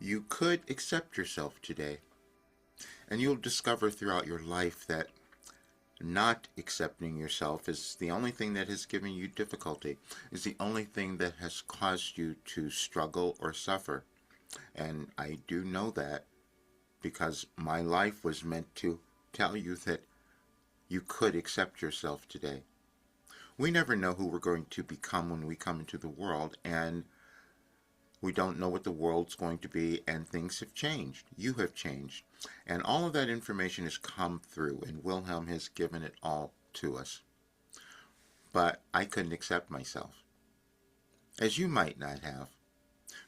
You could accept yourself today, and you'll discover throughout your life that not accepting yourself is the only thing that has given you difficulty, is the only thing that has caused you to struggle or suffer. And I do know that because my life was meant to tell you that you could accept yourself today. We never know who we're going to become when we come into the world, and we don't know what the world's going to be, and things have changed. You have changed. And all of that information has come through, and Wilhelm has given it all to us. But I couldn't accept myself, as you might not have,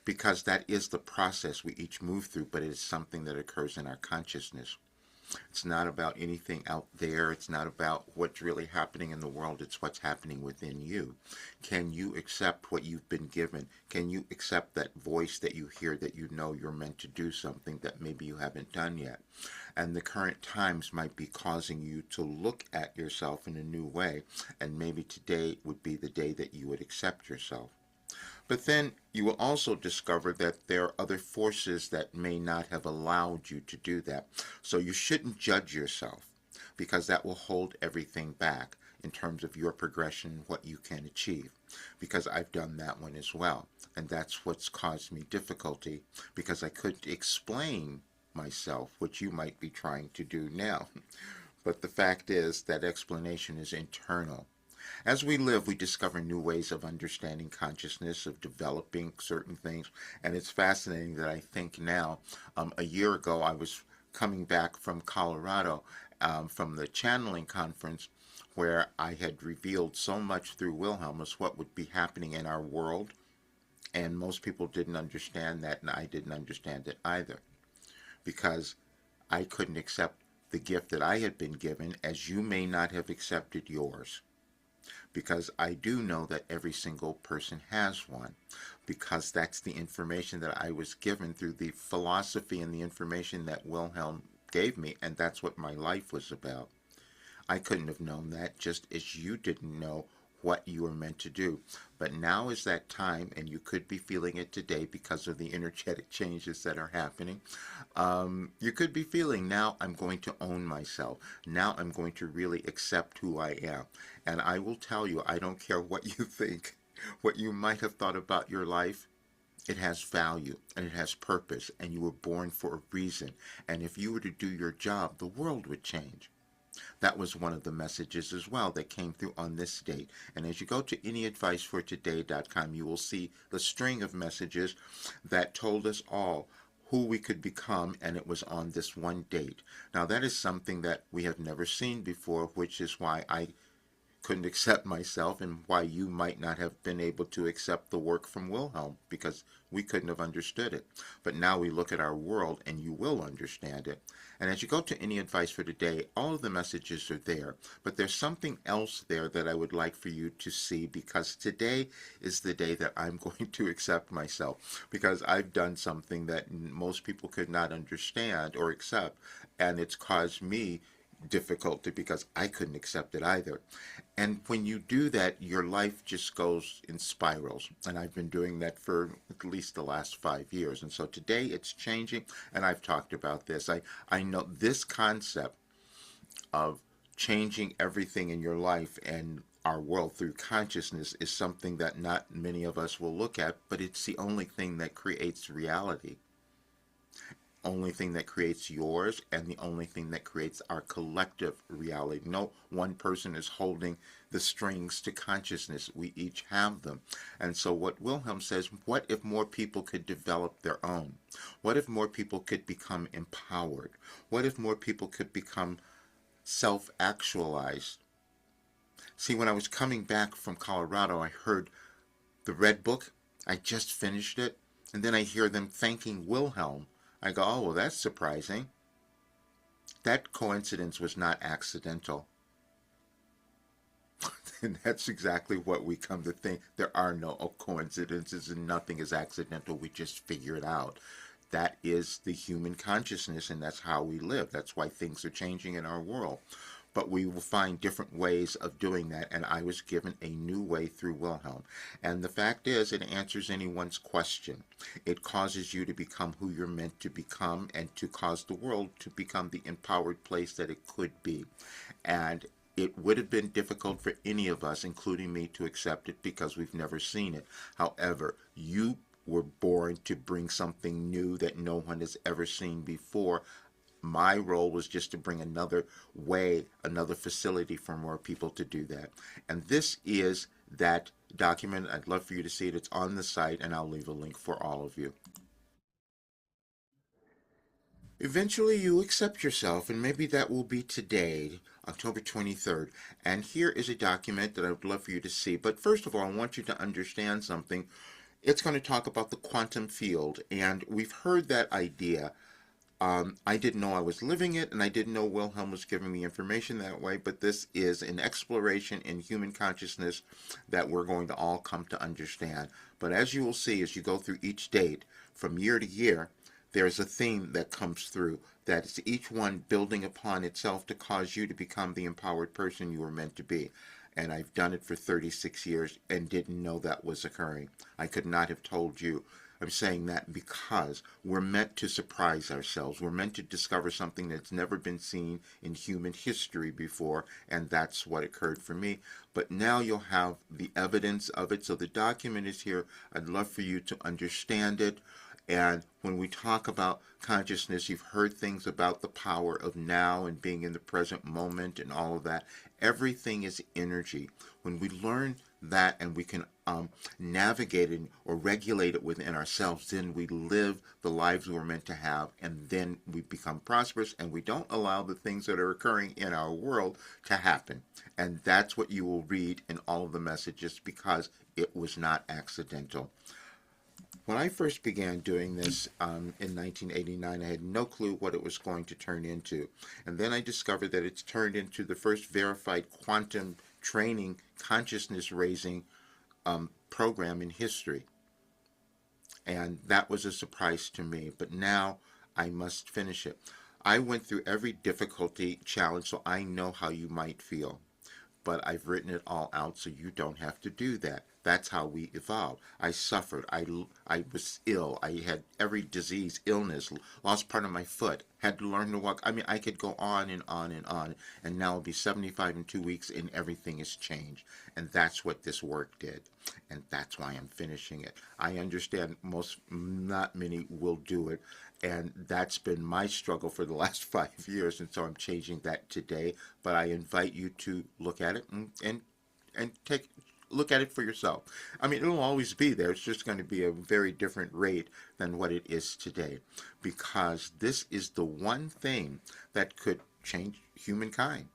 because that is the process we each move through, but it is something that occurs in our consciousness. It's not about anything out there. It's not about what's really happening in the world. It's what's happening within you. Can you accept what you've been given? Can you accept that voice that you hear that you know you're meant to do something that maybe you haven't done yet? And the current times might be causing you to look at yourself in a new way. And maybe today would be the day that you would accept yourself. But then you will also discover that there are other forces that may not have allowed you to do that. So you shouldn't judge yourself, because that will hold everything back in terms of your progression, what you can achieve. Because I've done that one as well. And that's what's caused me difficulty, because I couldn't explain myself, which you might be trying to do now. But the fact is that explanation is internal. As we live, we discover new ways of understanding consciousness, of developing certain things, and it's fascinating that I think now, a year ago, I was coming back from Colorado, from the channeling conference, where I had revealed so much through Wilhelm as what would be happening in our world, and most people didn't understand that, and I didn't understand it either, because I couldn't accept the gift that I had been given, as you may not have accepted yours. Because I do know that every single person has one, because that's the information that I was given through the philosophy and the information that Wilhelm gave me, and that's what my life was about. I couldn't have known that, just as you didn't know what you were meant to do. But now is that time, and you could be feeling it today because of the energetic changes that are happening. You could be feeling, now I'm going to own myself. Now I'm going to really accept who I am. And I will tell you, I don't care what you think, what you might have thought about your life. It has value, and it has purpose, and you were born for a reason. And if you were to do your job, the world would change. That was one of the messages as well that came through on this date. And as you go to anyadvicefortoday.com, you will see the string of messages that told us all who we could become, and it was on this one date. Now, that is something that we have never seen before, which is why I couldn't accept myself, and why you might not have been able to accept the work from Wilhelm, because we couldn't have understood it. But now we look at our world, and you will understand it. And as you go to Any Advice for Today, all of the messages are there. But there's something else there that I would like for you to see, because today is the day that I'm going to accept myself, because I've done something that most people could not understand or accept, and it's caused me difficulty because I couldn't accept it either. And when you do that, your life just goes in spirals. And I've been doing that for at least the last 5 years. And so today it's changing, and I've talked about this. I know this concept of changing everything in your life and our world through consciousness is something that not many of us will look at, but it's the only thing that creates reality. Only thing that creates yours, and the only thing that creates our collective reality. No one person is holding the strings to consciousness. We each have them. And so what Wilhelm says, what if more people could develop their own? What if more people could become empowered? What if more people could become self-actualized? See, when I was coming back from Colorado, I heard the Red Book. I just finished it. And then I hear them thanking Wilhelm. I go, oh, well, that's surprising. That coincidence was not accidental. And that's exactly what we come to think. There are no coincidences, and nothing is accidental. We just figure it out. That is the human consciousness, and that's how we live. That's why things are changing in our world. but we will find different ways of doing that, and I was given a new way through Wilhelm. And the fact is, it answers anyone's question. It causes you to become who you're meant to become and to cause the world to become the empowered place that it could be. And it would have been difficult for any of us, including me, to accept it because we've never seen it. However, you were born to bring something new that no one has ever seen before. My role was just to bring another way, another facility for more people to do that. And this is that document. I'd love for you to see it. It's on the site, and I'll leave a link for all of you. Eventually, you accept yourself, and maybe that will be today, October 23rd. And here is a document that I would love for you to see. But first of all, I want you to understand something. It's going to talk about the quantum field, and we've heard that idea. I didn't know I was living it, and I didn't know Wilhelm was giving me information that way, but this is an exploration in human consciousness that we're going to all come to understand. But as you will see, as you go through each date, from year to year, there's a theme that comes through, that is each one building upon itself to cause you to become the empowered person you were meant to be. And I've done it for 36 years and didn't know that was occurring. I could not have told you. I'm saying that because we're meant to surprise ourselves. We're meant to discover something that's never been seen in human history before, and that's what occurred for me. But now you'll have the evidence of it, so the document is here. I'd love for you to understand it. And when we talk about consciousness, you've heard things about the power of now and being in the present moment and all of that. Everything is energy. When we learn that and we can navigate it or regulate it within ourselves, then we live the lives we're meant to have, and then we become prosperous, and we don't allow the things that are occurring in our world to happen. And that's what you will read in all of the messages, because it was not accidental. When I first began doing this in 1989, I had no clue what it was going to turn into. And then I discovered that it's turned into the first verified quantum training, consciousness raising program in history. And that was a surprise to me. But now I must finish it. I went through every difficulty, challenge, so I know how you might feel. But I've written it all out so you don't have to do that. That's how we evolved. I suffered. I was ill. I had every disease, illness, lost part of my foot, had to learn to walk. I mean, I could go on and on and on. And now I'll be 75 in 2 weeks, and everything has changed. And that's what this work did. And that's why I'm finishing it. I understand not many will do it. And that's been my struggle for the last 5 years. And so I'm changing that today. But I invite you to look at it and look at it for yourself. I mean, it'll always be there. It's just going to be a very different rate than what it is today, because this is the one thing that could change humankind.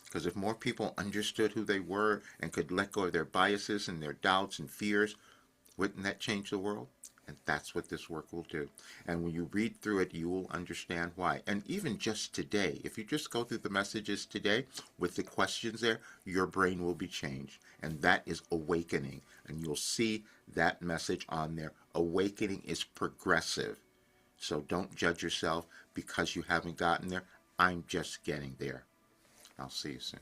Because if more people understood who they were and could let go of their biases and their doubts and fears, wouldn't that change the world? And that's what this work will do. And when you read through it, you will understand why. And even just today, if you just go through the messages today with the questions there, your brain will be changed. And that is awakening. And you'll see that message on there. Awakening is progressive. So don't judge yourself because you haven't gotten there. I'm just getting there. I'll see you soon.